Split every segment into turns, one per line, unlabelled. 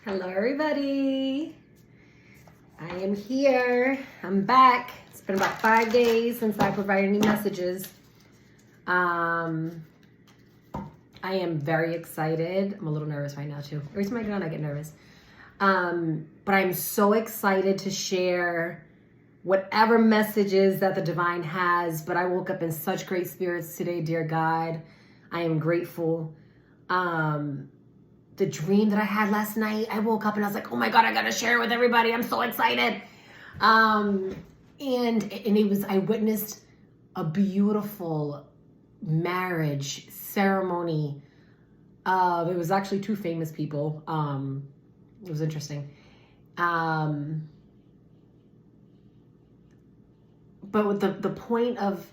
Hello, everybody. I am here. I'm back. It's been about 5 days since I provided any messages. I am very excited. I'm a little nervous right now, too. Every time I get on, I get nervous. But I'm so excited to share whatever messages that the divine has. But I woke up in such great spirits today, dear God. I am grateful. The dream that I had last night, I woke up and I was like, oh my God, I gotta share it with everybody. I'm so excited. And it was, I witnessed a beautiful marriage ceremony. It was actually two famous people. It was interesting. But with the point of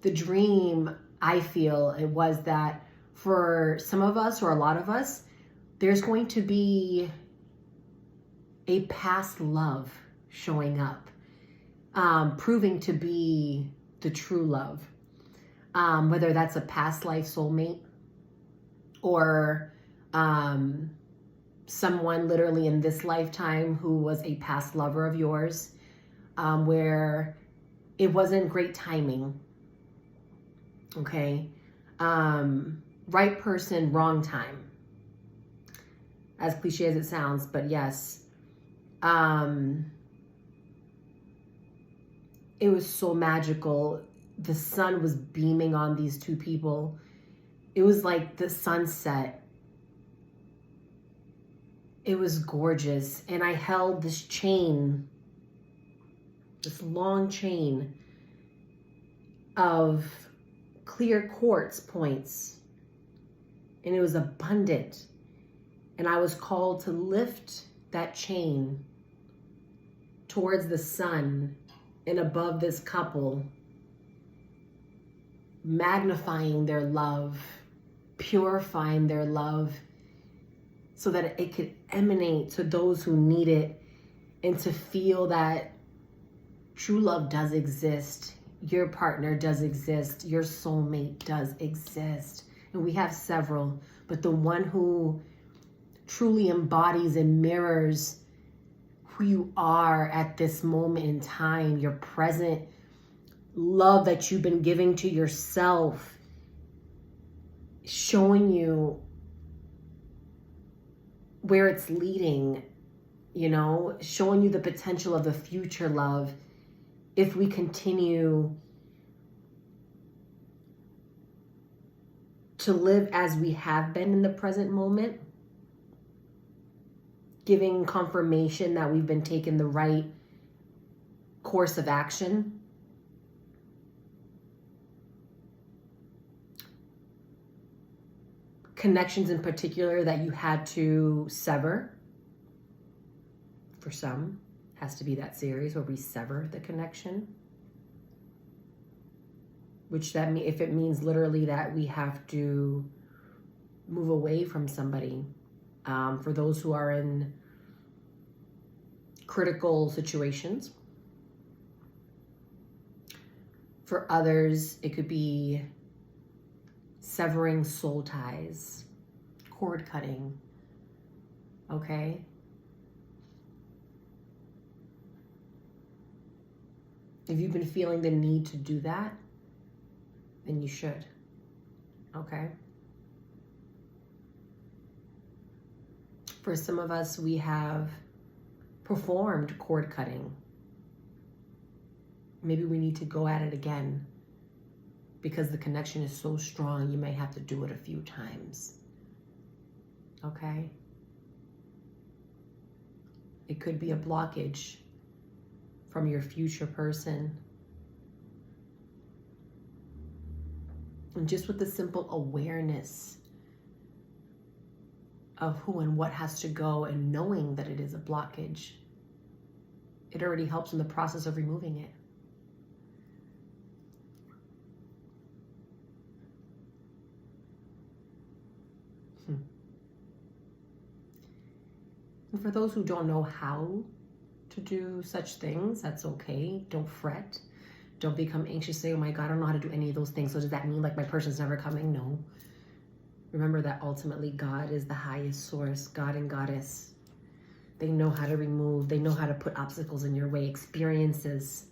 the dream, I feel it was that for some of us or a lot of us, there's going to be a past love showing up, proving to be the true love. Whether that's a past life soulmate or someone literally in this lifetime who was a past lover of yours, where it wasn't great timing. Okay. Right person, wrong time. As cliche as it sounds, but yes. It was so magical. The sun was beaming on these two people. It was like the sunset. It was gorgeous. And I held this chain, this long chain of clear quartz points. And it was abundant. And I was called to lift that chain towards the sun and above this couple, magnifying their love, purifying their love so that it could emanate to those who need it and to feel that true love does exist. Your partner does exist. Your soulmate does exist. And we have several, but the one who truly embodies and mirrors who you are at this moment in time, your present love that you've been giving to yourself, showing you where it's leading, showing you the potential of the future love if we continue to live as we have been in the present moment, giving confirmation that we've been taking the right course of action. Connections in particular that you had to sever. For some, has to be that series where we sever the connection. Which if it means literally that we have to move away from somebody. For those who are in critical situations. For others, it could be severing soul ties, cord cutting, okay? If you've been feeling the need to do that, then you should, okay? For some of us, we have performed cord cutting. Maybe we need to go at it again because the connection is so strong, you may have to do it a few times. Okay? It could be a blockage from your future person. And just with the simple awareness of who and what has to go and knowing that it is a blockage, it already helps in the process of removing it. And for those who don't know how to do such things, that's okay. Don't fret. Don't become anxious. Say, oh my God, I don't know how to do any of those things. So does that mean like my person's never coming? No. Remember that ultimately God is the highest source, God and Goddess. They know how to remove, they know how to put obstacles in your way, experiences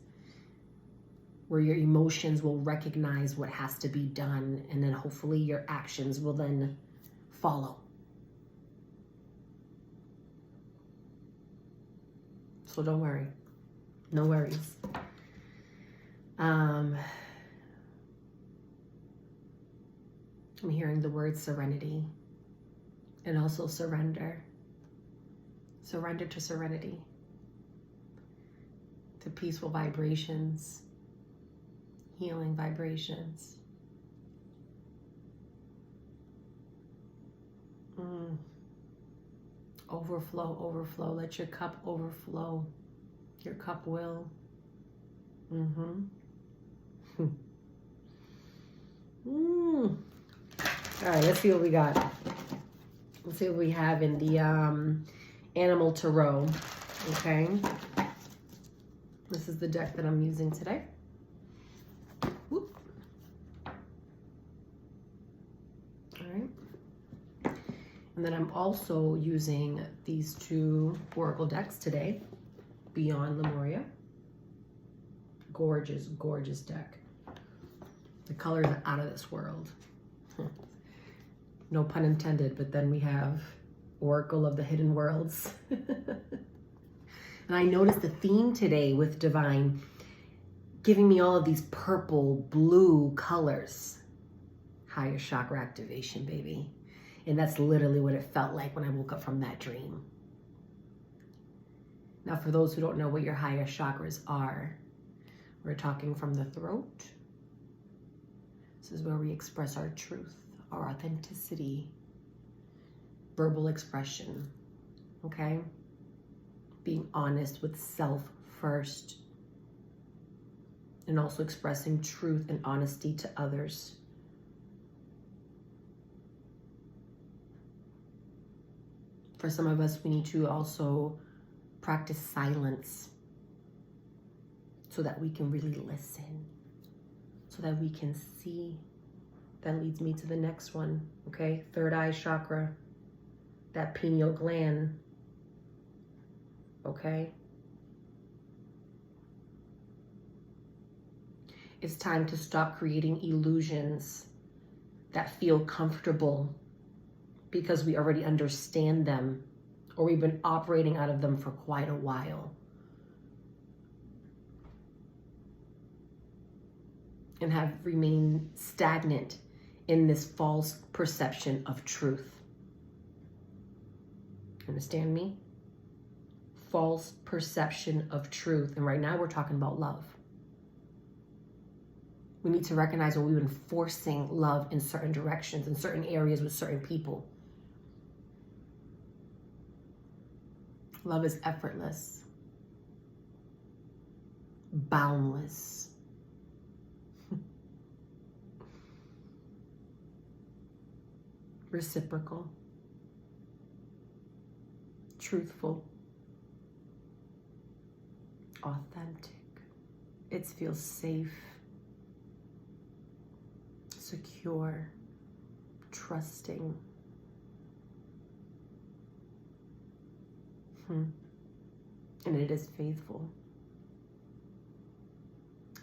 where your emotions will recognize what has to be done, and then hopefully your actions will then follow. So don't worry. No worries. I'm hearing the word serenity and also surrender. Surrender to serenity, to peaceful vibrations, healing vibrations. Overflow, overflow. Let your cup overflow. Your cup will. All right, let's see what we got. Let's see what we have in the Animal Tarot. Okay. This is the deck that I'm using today. Whoop. All right. And then I'm also using these two Oracle decks today. Beyond Lemuria. Gorgeous, gorgeous deck. The colors are out of this world. No pun intended, but then we have Oracle of the Hidden Worlds. And I noticed the theme today with Divine giving me all of these purple, blue colors. Higher chakra activation, baby. And that's literally what it felt like when I woke up from that dream. Now, for those who don't know what your higher chakras are, we're talking from the throat. This is where we express our truth, our authenticity, verbal expression, okay? Being honest with self first, and also expressing truth and honesty to others. For some of us, we need to also practice silence so that we can really listen, so that we can see. That leads me to the next one, okay? Third eye chakra, that pineal gland, okay? It's time to stop creating illusions that feel comfortable because we already understand them, or we've been operating out of them for quite a while. And have remained stagnant in this false perception of truth. Understand me? False perception of truth. And right now we're talking about love. We need to recognize when we've been forcing love in certain directions, in certain areas with certain people. Love is effortless, boundless. Reciprocal, truthful, authentic. It feels safe, secure, trusting. And it is faithful.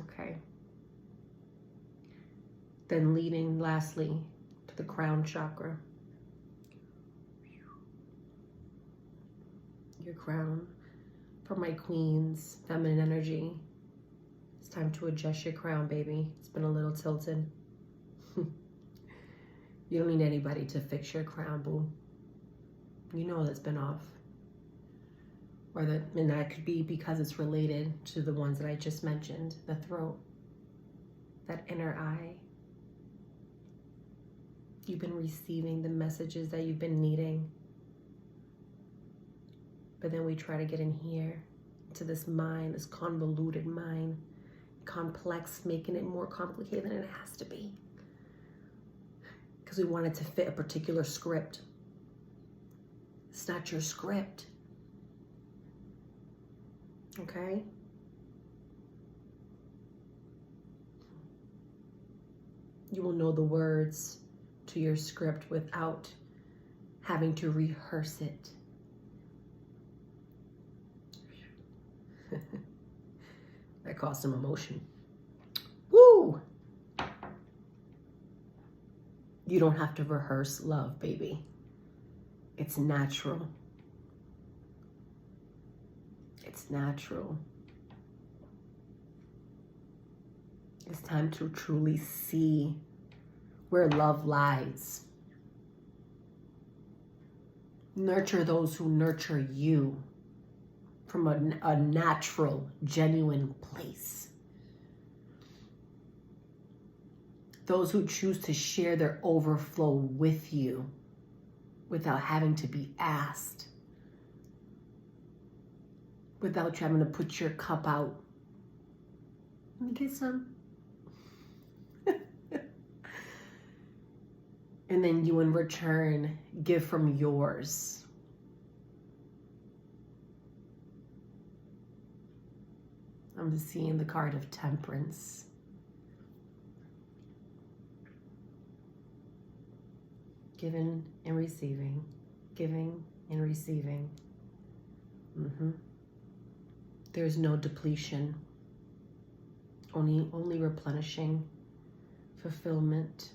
Okay. Then leading lastly to the crown chakra. Your crown. For my queens, feminine energy. It's time to adjust your crown, baby. It's been a little tilted. You don't need anybody to fix your crown, boo. You know that's been off. And that could be because it's related to the ones that I just mentioned. The throat, that inner eye. You've been receiving the messages that you've been needing. But then we try to get in here, to this mind, this convoluted mind. Complex, making it more complicated than it has to be. Because we want it to fit a particular script. It's not your script. Okay? You will know the words to your script without having to rehearse it. That caused some emotion. Woo! You don't have to rehearse love, baby. It's natural. It's natural. It's time to truly see where love lies. Nurture those who nurture you from a natural, genuine place. Those who choose to share their overflow with you without having to be asked. Without you having to put your cup out. Let me get some. And then you in return give from yours. I'm just seeing the card of Temperance. Giving and receiving. Giving and receiving. There's no depletion. Only replenishing. Fulfillment.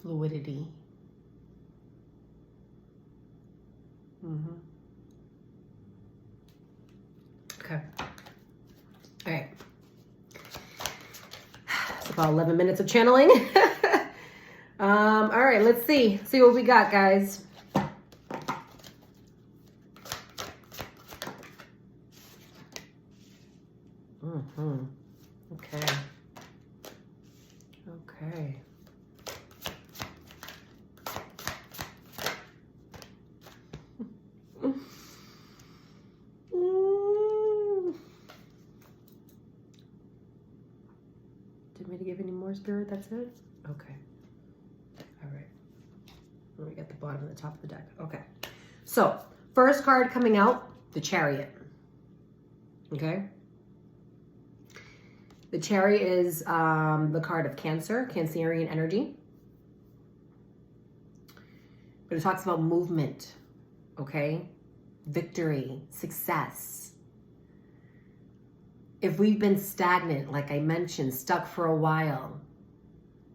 Fluidity. Okay. All right. It's about 11 minutes of channeling. All right, let's see. See what we got, guys. Okay. Okay. Did me to give any more, Spirit? That's it? Okay. All right. And we got the bottom and the top of the deck. Okay. So, first card coming out, the Chariot. Okay. The Chariot is the card of Cancer, Cancerian energy. But it talks about movement, okay? Victory, success. If we've been stagnant, like I mentioned, stuck for a while,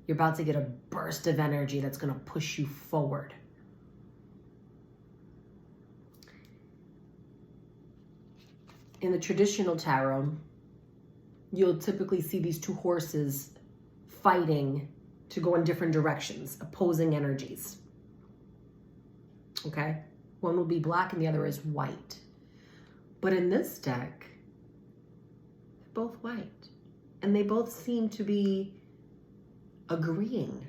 you're about to get a burst of energy that's going to push you forward. In the traditional tarot, you'll typically see these two horses fighting to go in different directions, opposing energies. Okay? One will be black and the other is white. But in this deck, they're both white. And they both seem to be agreeing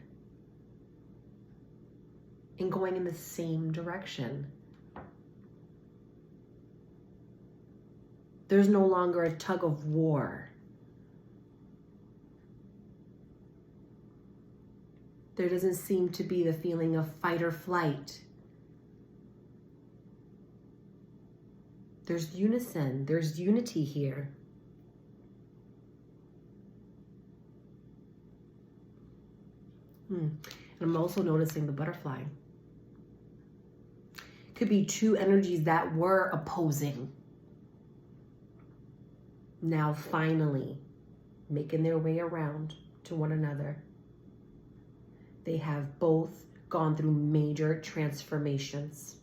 and going in the same direction. There's no longer a tug of war. There doesn't seem to be the feeling of fight or flight. There's unison, there's unity here. And I'm also noticing the butterfly. Could be two energies that were opposing. Now finally making their way around to one another. They have both gone through major transformations.